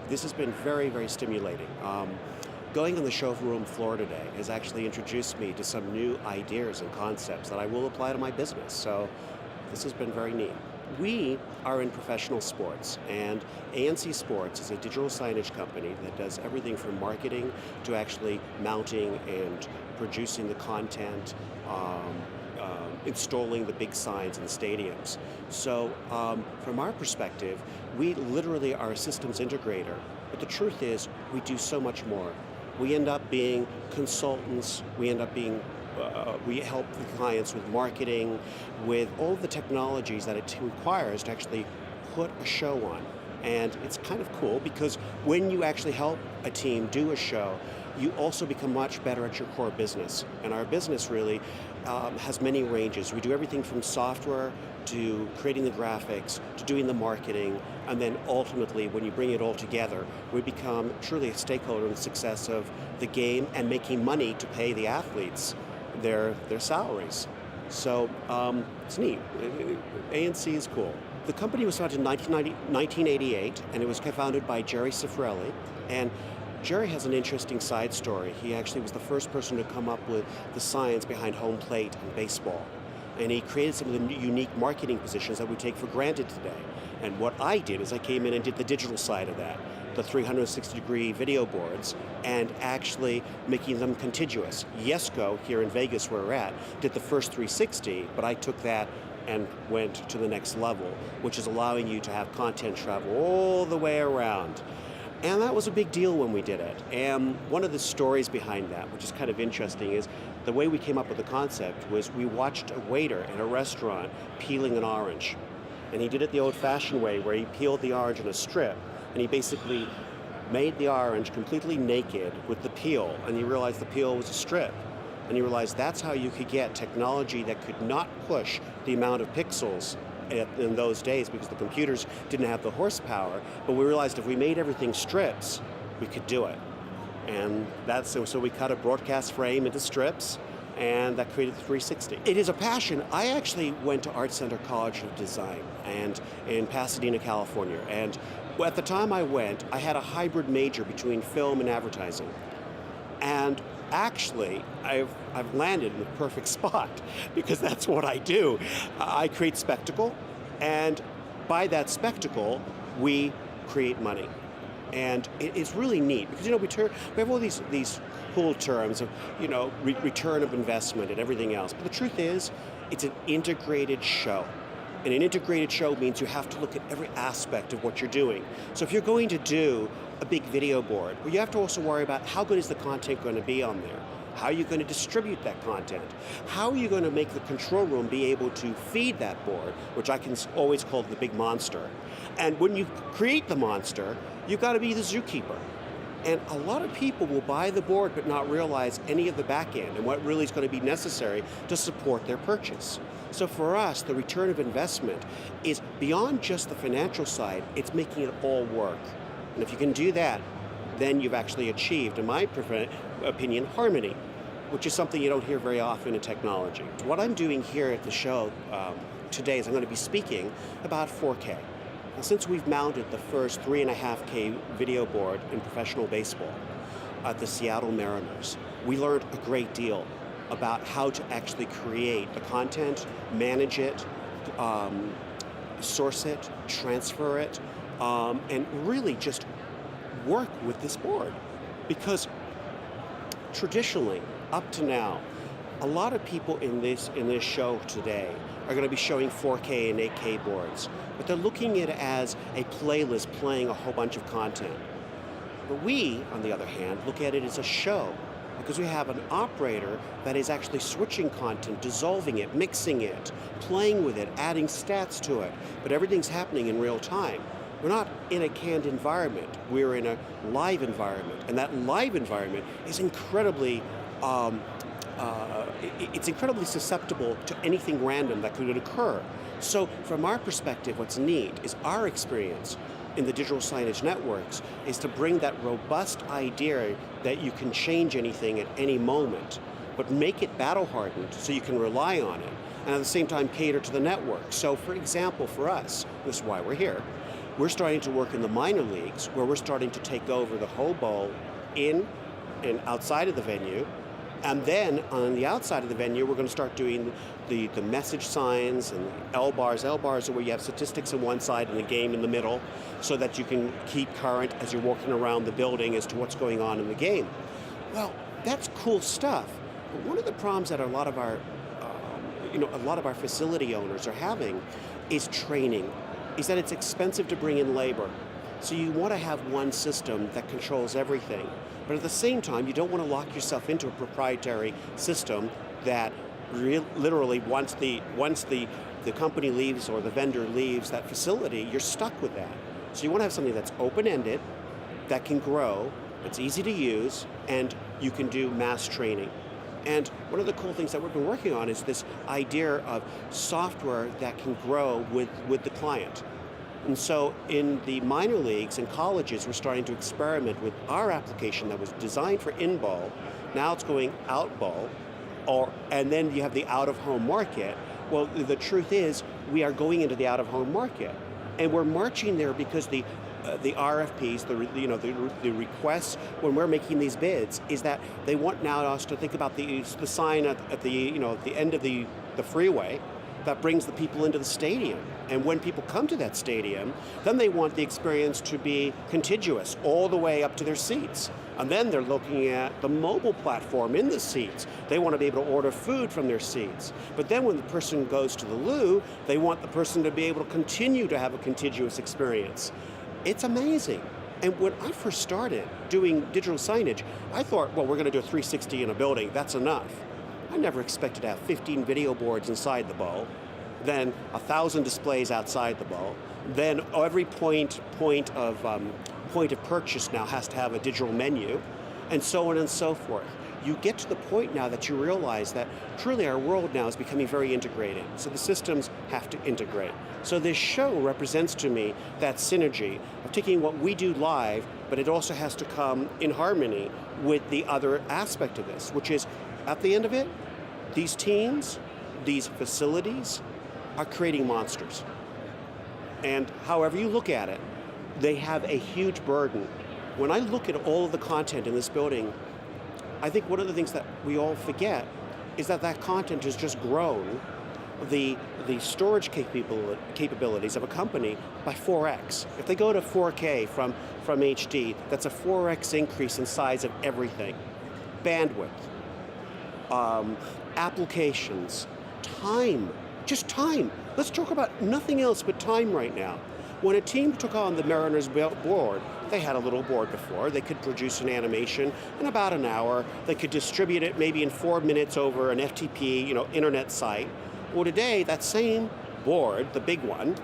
This has been very, very stimulating. Going on the showroom floor today has actually introduced me to some new ideas and concepts that I will apply to my business. So this has been very neat. We are in professional sports, and ANC Sports is a digital signage company that does everything from marketing to actually mounting and producing the content, installing the big signs in the stadiums. So from our perspective, we literally are a systems integrator, but the truth is we do so much more. We end up being consultants, we help the clients with marketing, with all the technologies that it requires to actually put a show on. And it's kind of cool because when you actually help a team do a show, you also become much better at your core business. And our business really has many ranges. We do everything from software to creating the graphics, to doing the marketing, and then ultimately, when you bring it all together, we become truly a stakeholder in the success of the game and making money to pay the athletes their salaries. So it's neat. ANC is cool. The company was founded in 1988, and it was founded by Jerry Cifarelli. And Jerry has an interesting side story. He actually was the first person to come up with the science behind home plate in baseball. And he created some of the unique marketing positions that we take for granted today. And what I did is I came in and did the digital side of that, the 360-degree video boards, and actually making them contiguous. Yesco, here in Vegas where we're at, did the first 360, but I took that and went to the next level, which is allowing you to have content travel all the way around. And that was a big deal when we did it. And one of the stories behind that, which is kind of interesting, is the way we came up with the concept was we watched a waiter in a restaurant peeling an orange. And he did it the old-fashioned way, where he peeled the orange in a strip, and he basically made the orange completely naked with the peel, and he realized the peel was a strip. And he realized that's how you could get technology that could not push the amount of pixels in those days, because the computers didn't have the horsepower, but we realized if we made everything strips, we could do it. And so we cut a broadcast frame into strips, and that created the 360. It is a passion. I actually went to Art Center College of Design and in Pasadena, California, and at the time I went, I had a hybrid major between film and advertising. And actually, I've landed in the perfect spot because that's what I do. I create spectacle, and by that spectacle, we create money. And it's really neat because we have all these cool terms of return of investment and everything else. But the truth is, it's an integrated show. And an integrated show means you have to look at every aspect of what you're doing. So if you're going to do a big video board, well, you have to also worry about how good is the content going to be on there? How are you going to distribute that content? How are you going to make the control room be able to feed that board, which I can always call the big monster? And when you create the monster, you've got to be the zookeeper. And a lot of people will buy the board but not realize any of the back end and what really is going to be necessary to support their purchase. So for us, the return of investment is beyond just the financial side, it's making it all work. And if you can do that, then you've actually achieved, in my opinion, harmony, which is something you don't hear very often in technology. What I'm doing here at the show today is I'm going to be speaking about 4K. Now, since we've mounted the first 3.5K video board in professional baseball at the Seattle Mariners, we learned a great deal about how to actually create the content, manage it, source it, transfer it, and really just work with this board. Because traditionally, up to now, a lot of people in this show today are going to be showing 4K and 8K boards, but they're looking at it as a playlist playing a whole bunch of content. But we, on the other hand, look at it as a show, because we have an operator that is actually switching content, dissolving it, mixing it, playing with it, adding stats to it, but everything's happening in real time. We're not in a canned environment, we're in a live environment, and that live environment is incredibly susceptible to anything random that could occur. So from our perspective, what's neat is our experience in the digital signage networks is to bring that robust idea that you can change anything at any moment, but make it battle hardened so you can rely on it, and at the same time cater to the network. So for example, for us, this is why we're here, We're starting to work in the minor leagues where we're starting to take over the whole bowl in and outside of the venue. And then on the outside of the venue, we're going to start doing the message signs and L bars. L bars are where you have statistics on one side and the game in the middle so that you can keep current as you're walking around the building as to what's going on in the game. Well, that's cool stuff. But one of the problems that a lot of our facility owners are having is training, is that it's expensive to bring in labor. So you want to have one system that controls everything. But at the same time, you don't want to lock yourself into a proprietary system that literally once the company leaves or the vendor leaves that facility, you're stuck with that. So you want to have something that's open-ended, that can grow, it's easy to use, and you can do mass training. And one of the cool things that we've been working on is this idea of software that can grow with the client. And so in the minor leagues and colleges, we're starting to experiment with our application that was designed for in-ball. Now it's going out-ball, and then you have the out-of-home market. Well, the truth is, we are going into the out-of-home market. And we're marching there because the RFPs, the requests when we're making these bids, is that they want now us to think about the sign at the end of the freeway that brings the people into the stadium. And when people come to that stadium, then they want the experience to be contiguous all the way up to their seats. And then they're looking at the mobile platform in the seats. They want to be able to order food from their seats. But then when the person goes to the loo, they want the person to be able to continue to have a contiguous experience. It's amazing. And when I first started doing digital signage, I thought, well, we're going to do a 360 in a building. That's enough. I never expected to have 15 video boards inside the bowl, then 1,000 displays outside the bowl, then every point of purchase now has to have a digital menu, and so on and so forth. You get to the point now that you realize that truly our world now is becoming very integrated, so the systems have to integrate. So this show represents to me that synergy of taking what we do live, but it also has to come in harmony with the other aspect of this, which is, at the end of it, these teams, these facilities are creating monsters. And however you look at it, they have a huge burden. When I look at all of the content in this building, I think one of the things that we all forget is that content has just grown the storage capabilities of a company by 4x. If they go to 4K from HD, that's a 4x increase in size of everything. Bandwidth, applications, time, just time. Let's talk about nothing else but time right now. When a team took on the Mariners board, they had a little board before. They could produce an animation in about an hour. They could distribute it maybe in 4 minutes over an FTP, internet site. Well, today, that same board, the big one,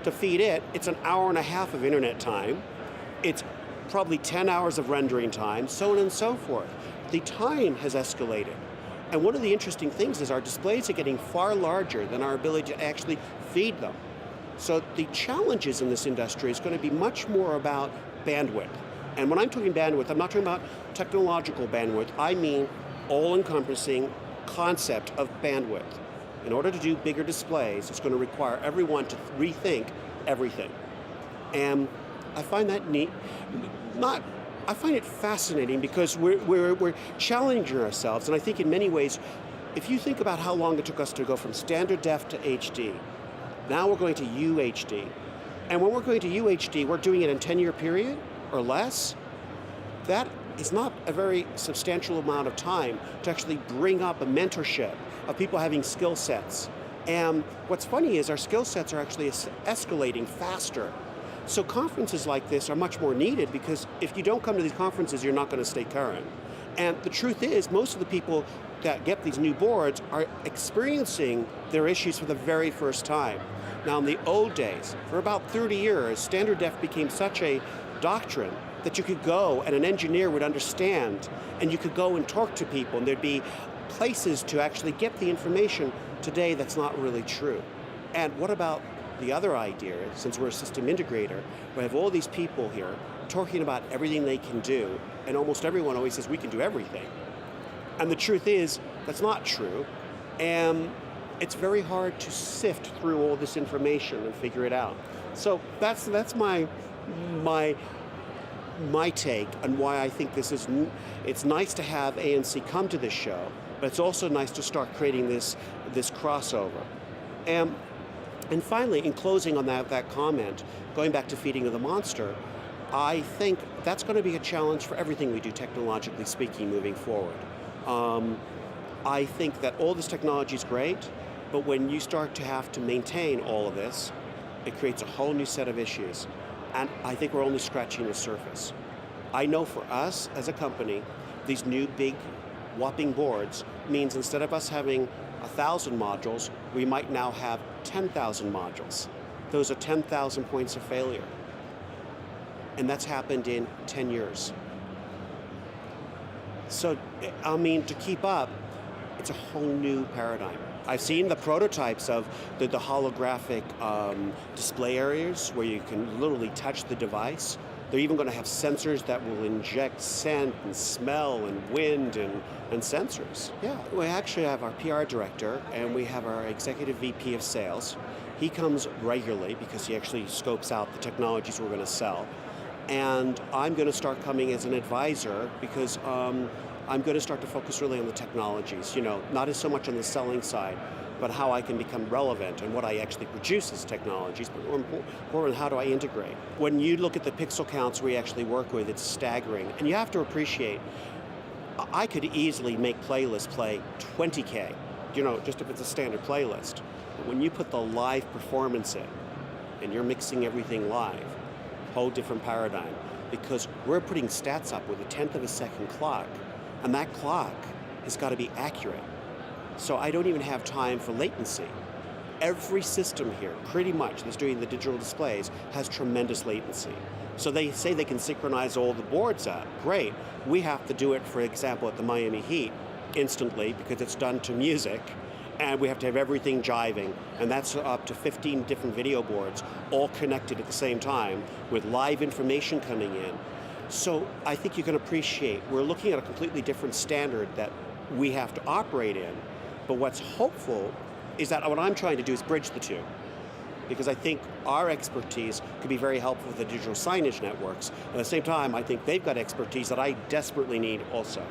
to feed it, it's an hour and a half of internet time. It's probably 10 hours of rendering time, so on and so forth. The time has escalated. And one of the interesting things is our displays are getting far larger than our ability to actually feed them. So the challenges in this industry is going to be much more about bandwidth. And when I'm talking bandwidth, I'm not talking about technological bandwidth. I mean all-encompassing concept of bandwidth. In order to do bigger displays, it's going to require everyone to rethink everything. And I find that neat. I find it fascinating because we're challenging ourselves, and I think in many ways, if you think about how long it took us to go from standard def to HD, now we're going to UHD. And when we're going to UHD, we're doing it in a 10-year period or less. That is not a very substantial amount of time to actually bring up a mentorship of people having skill sets. And what's funny is our skill sets are actually escalating faster. So conferences like this are much more needed because if you don't come to these conferences, you're not going to stay current. And the truth is, most of the people that get these new boards are experiencing their issues for the very first time. Now, in the old days, for about 30 years, standard def became such a doctrine that you could go and an engineer would understand, and you could go and talk to people, and there'd be places to actually get the information. Today, that's not really true. And what about the other idea, since we're a system integrator, we have all these people here talking about everything they can do, and almost everyone always says we can do everything. And the truth is, that's not true, and it's very hard to sift through all this information and figure it out. So that's my my take on why I think it's nice to have ANC come to this show, but it's also nice to start creating this crossover. And finally, in closing on that comment, going back to feeding of the monster, I think that's going to be a challenge for everything we do technologically speaking moving forward. I think that all this technology is great, but when you start to have to maintain all of this, it creates a whole new set of issues. And I think we're only scratching the surface. I know for us as a company, these new big whopping boards means instead of us having 1,000 modules, we might now have 10,000 modules. Those are 10,000 points of failure. And that's happened in 10 years. So, I mean, to keep up, it's a whole new paradigm. I've seen the prototypes of the holographic display areas where you can literally touch the device. They're even going to have sensors that will inject scent and smell and wind and sensors. Yeah, we actually have our PR director and we have our executive VP of sales. He comes regularly because he actually scopes out the technologies we're going to sell. And I'm going to start coming as an advisor because I'm going to start to focus really on the technologies, not as so much on the selling side, but how I can become relevant and what I actually produce as technologies, but more important, how do I integrate? When you look at the pixel counts we actually work with, it's staggering. And you have to appreciate, I could easily make playlists play 20K, just if it's a standard playlist. But when you put the live performance in, and you're mixing everything live, whole different paradigm, because we're putting stats up with a 1/10 of a second clock, and that clock has got to be accurate. So I don't even have time for latency. Every system here, pretty much, that's doing the digital displays, has tremendous latency. So they say they can synchronize all the boards up. Great. We have to do it, for example, at the Miami Heat, instantly, because it's done to music, and we have to have everything jiving, and that's up to 15 different video boards, all connected at the same time, with live information coming in. So I think you can appreciate, we're looking at a completely different standard that we have to operate in, but what's hopeful is that what I'm trying to do is bridge the two, because I think our expertise could be very helpful with the digital signage networks. At the same time, I think they've got expertise that I desperately need also.